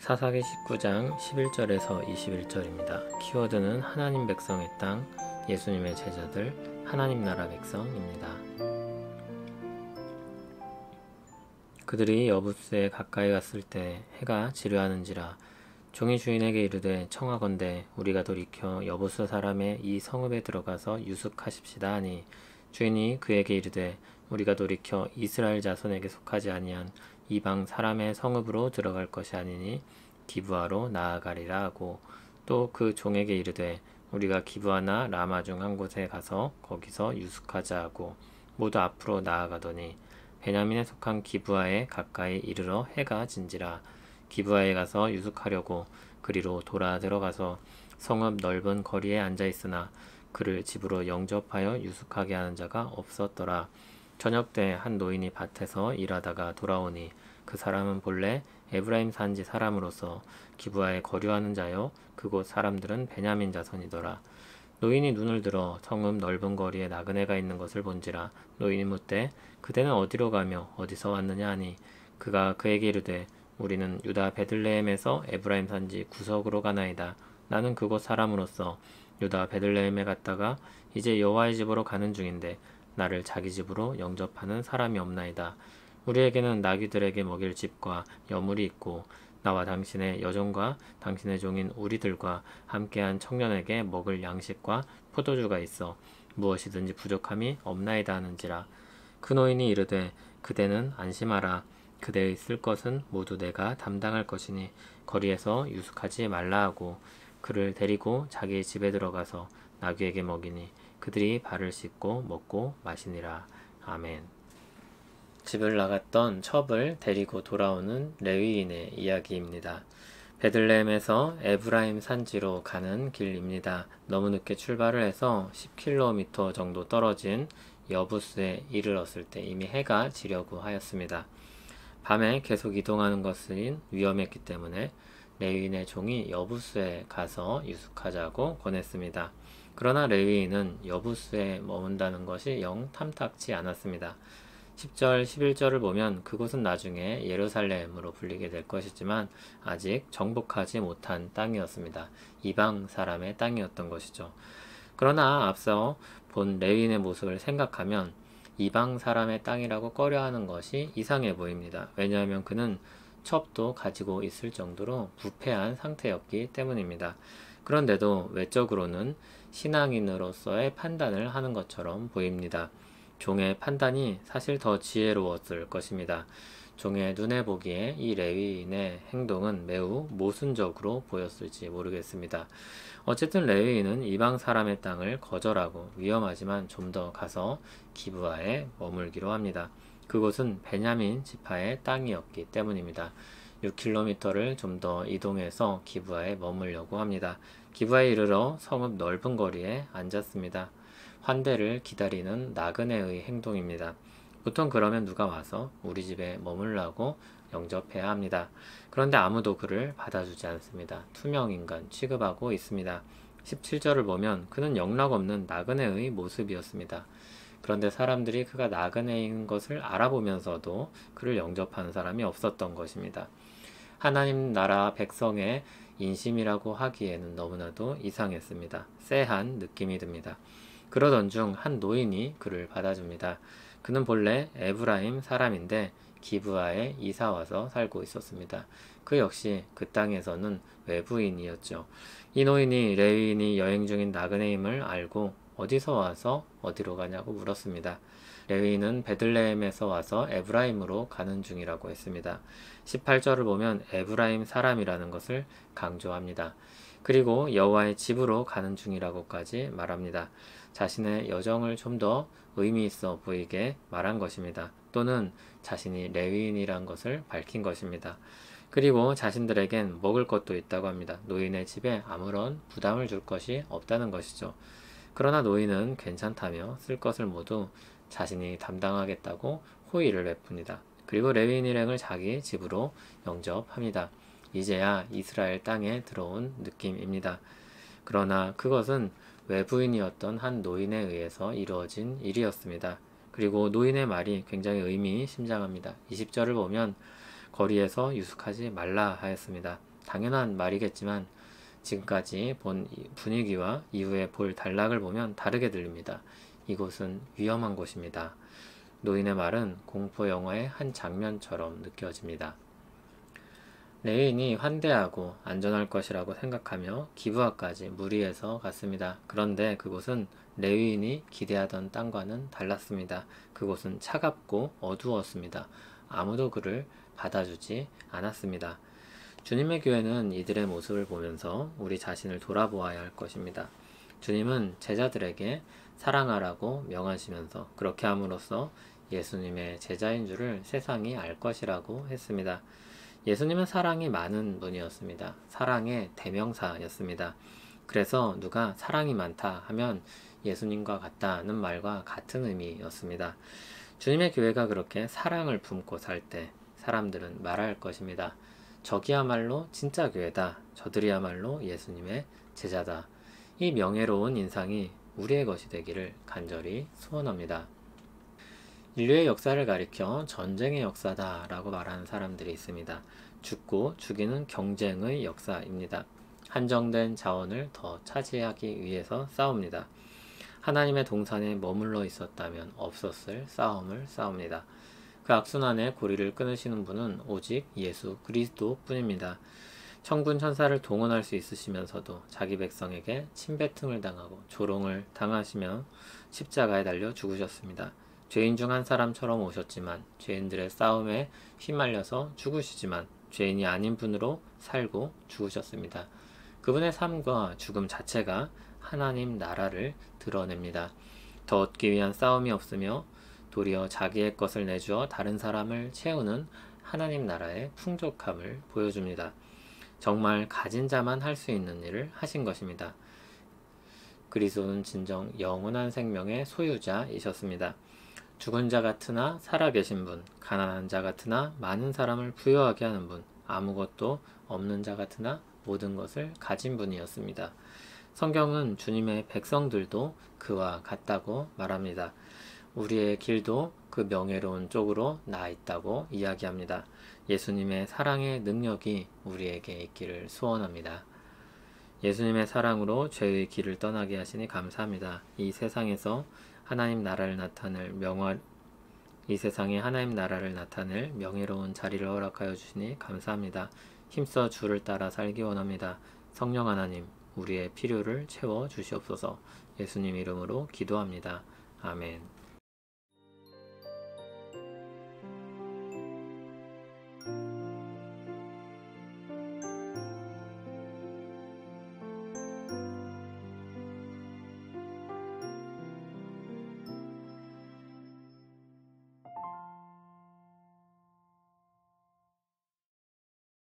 사사기 19장 11절에서 21절입니다. 키워드는 하나님 백성의 땅, 예수님의 제자들, 하나님 나라 백성입니다. 그들이 여부스에 가까이 갔을 때 해가 지려하는지라 종이 주인에게 이르되 청하건대 우리가 돌이켜 여부스 사람의 이 성읍에 들어가서 유숙하십시다 하니 주인이 그에게 이르되 우리가 돌이켜 이스라엘 자손에게 속하지 아니한 이방 사람의 성읍으로 들어갈 것이 아니니 기브아로 나아가리라 하고 또 그 종에게 이르되 우리가 기브아나 라마 중 한 곳에 가서 거기서 유숙하자 하고 모두 앞으로 나아가더니 베냐민에 속한 기브아에 가까이 이르러 해가 진지라 기브아에 가서 유숙하려고 그리로 돌아 들어가서 성읍 넓은 거리에 앉아 있으나 그를 집으로 영접하여 유숙하게 하는 자가 없었더라. 저녁 때 한 노인이 밭에서 일하다가 돌아오니 그 사람은 본래 에브라임 산지 사람으로서 기브아에 거류하는 자요 그곳 사람들은 베냐민 자손이더라. 노인이 눈을 들어 성읍 넓은 거리에 나그네가 있는 것을 본지라 노인이 묻되 그대는 어디로 가며 어디서 왔느냐 하니 그가 그에게 이르되 우리는 유다 베들레헴에서 에브라임 산지 구석으로 가나이다. 나는 그곳 사람으로서 유다 베들레헴에 갔다가 이제 여호와의 집으로 가는 중인데 나를 자기 집으로 영접하는 사람이 없나이다. 우리에게는 나귀들에게 먹일 집과 여물이 있고 나와 당신의 여종과 당신의 종인 우리들과 함께한 청년에게 먹을 양식과 포도주가 있어 무엇이든지 부족함이 없나이다 하는지라. 그 노인이 이르되 그대는 안심하라. 그대의 쓸 것은 모두 내가 담당할 것이니 거리에서 유숙하지 말라 하고 그를 데리고 자기 집에 들어가서 나귀에게 먹이니 그들이 발을 씻고 먹고 마시니라. 아멘. 집을 나갔던 첩을 데리고 돌아오는 레위인의 이야기입니다. 베들레헴에서 에브라임 산지로 가는 길입니다. 너무 늦게 출발을 해서 10km 정도 떨어진 여부스에 이르렀을 때 이미 해가 지려고 하였습니다. 밤에 계속 이동하는 것은 위험했기 때문에 레위인의 종이 여부스에 가서 유숙하자고 권했습니다. 그러나 레위인은 여부스에 머문다는 것이 영 탐탁치 않았습니다. 10절, 11절을 보면 그곳은 나중에 예루살렘으로 불리게 될 것이지만 아직 정복하지 못한 땅이었습니다. 이방 사람의 땅이었던 것이죠. 그러나 앞서 본 레위인의 모습을 생각하면 이방 사람의 땅이라고 꺼려하는 것이 이상해 보입니다. 왜냐하면 그는 첩도 가지고 있을 정도로 부패한 상태였기 때문입니다. 그런데도 외적으로는 신앙인으로서의 판단을 하는 것처럼 보입니다. 종의 판단이 사실 더 지혜로웠을 것입니다. 종의 눈에 보기에 이 레위인의 행동은 매우 모순적으로 보였을지 모르겠습니다. 어쨌든 레위인은 이방 사람의 땅을 거절하고 위험하지만 좀 더 가서 기브아에 머물기로 합니다. 그곳은 베냐민 지파의 땅이었기 때문입니다. 6km를 좀 더 이동해서 기브아에 머물려고 합니다. 기브아에 이르러 성읍 넓은 거리에 앉았습니다. 환대를 기다리는 나그네의 행동입니다. 보통 그러면 누가 와서 우리 집에 머물라고 영접해야 합니다. 그런데 아무도 그를 받아주지 않습니다. 투명인간 취급하고 있습니다. 17절을 보면 그는 영락없는 나그네의 모습이었습니다. 그런데 사람들이 그가 나그네인 것을 알아보면서도 그를 영접하는 사람이 없었던 것입니다. 하나님 나라 백성의 인심이라고 하기에는 너무나도 이상했습니다. 쎄한 느낌이 듭니다. 그러던 중 한 노인이 그를 받아줍니다. 그는 본래 에브라임 사람인데 기브아에 이사와서 살고 있었습니다. 그 역시 그 땅에서는 외부인이었죠. 이 노인이 레위인이 여행 중인 나그네임을 알고 어디서 와서 어디로 가냐고 물었습니다. 레위인은 베들레헴에서 와서 에브라임으로 가는 중이라고 했습니다. 18절을 보면 에브라임 사람이라는 것을 강조합니다. 그리고 여호와의 집으로 가는 중이라고까지 말합니다. 자신의 여정을 좀 더 의미 있어 보이게 말한 것입니다. 또는 자신이 레위인이란 것을 밝힌 것입니다. 그리고 자신들에겐 먹을 것도 있다고 합니다. 노인의 집에 아무런 부담을 줄 것이 없다는 것이죠. 그러나 노인은 괜찮다며 쓸 것을 모두 자신이 담당하겠다고 호의를 베풉니다. 그리고 레위인 일행을 자기 집으로 영접합니다. 이제야 이스라엘 땅에 들어온 느낌입니다. 그러나 그것은 외부인이었던 한 노인에 의해서 이루어진 일이었습니다. 그리고 노인의 말이 굉장히 의미심장합니다. 20절을 보면 거리에서 유숙하지 말라 하였습니다. 당연한 말이겠지만 지금까지 본 분위기와 이후에 볼 단락을 보면 다르게 들립니다. 이곳은 위험한 곳입니다. 노인의 말은 공포 영화의 한 장면처럼 느껴집니다. 레윈이 환대하고 안전할 것이라고 생각하며 기브아까지 무리해서 갔습니다. 그런데 그곳은 레윈이 기대하던 땅과는 달랐습니다. 그곳은 차갑고 어두웠습니다. 아무도 그를 받아주지 않았습니다. 주님의 교회는 이들의 모습을 보면서 우리 자신을 돌아보아야 할 것입니다. 주님은 제자들에게 사랑하라고 명하시면서 그렇게 함으로써 예수님의 제자인 줄을 세상이 알 것이라고 했습니다. 예수님은 사랑이 많은 분이었습니다. 사랑의 대명사였습니다. 그래서 누가 사랑이 많다 하면 예수님과 같다는 말과 같은 의미였습니다. 주님의 교회가 그렇게 사랑을 품고 살 때 사람들은 말할 것입니다. 저기야말로 진짜 교회다. 저들이야말로 예수님의 제자다. 이 명예로운 인상이 우리의 것이 되기를 간절히 소원합니다. 인류의 역사를 가리켜 전쟁의 역사다 라고 말하는 사람들이 있습니다. 죽고 죽이는 경쟁의 역사입니다. 한정된 자원을 더 차지하기 위해서 싸웁니다. 하나님의 동산에 머물러 있었다면 없었을 싸움을 싸웁니다. 그 악순환의 고리를 끊으시는 분은 오직 예수 그리스도 뿐입니다. 천군 천사를 동원할 수 있으시면서도 자기 백성에게 침뱉음을 당하고 조롱을 당하시며 십자가에 달려 죽으셨습니다. 죄인 중 한 사람처럼 오셨지만 죄인들의 싸움에 휘말려서 죽으시지만 죄인이 아닌 분으로 살고 죽으셨습니다. 그분의 삶과 죽음 자체가 하나님 나라를 드러냅니다. 더 얻기 위한 싸움이 없으며 도리어 자기의 것을 내주어 다른 사람을 채우는 하나님 나라의 풍족함을 보여줍니다. 정말 가진 자만 할 수 있는 일을 하신 것입니다. 그리스도는 진정 영원한 생명의 소유자이셨습니다. 죽은 자 같으나 살아계신 분, 가난한 자 같으나 많은 사람을 부유하게 하는 분, 아무것도 없는 자 같으나 모든 것을 가진 분이었습니다. 성경은 주님의 백성들도 그와 같다고 말합니다. 우리의 길도 그 명예로운 쪽으로 나 있다고 이야기합니다. 예수님의 사랑의 능력이 우리에게 있기를 소원합니다. 예수님의 사랑으로 죄의 길을 떠나게 하시니 감사합니다. 이 세상에 하나님 나라를 나타낼 명예로운 자리를 허락하여 주시니 감사합니다. 힘써 주를 따라 살기 원합니다. 성령 하나님, 우리의 필요를 채워 주시옵소서. 예수님 이름으로 기도합니다. 아멘.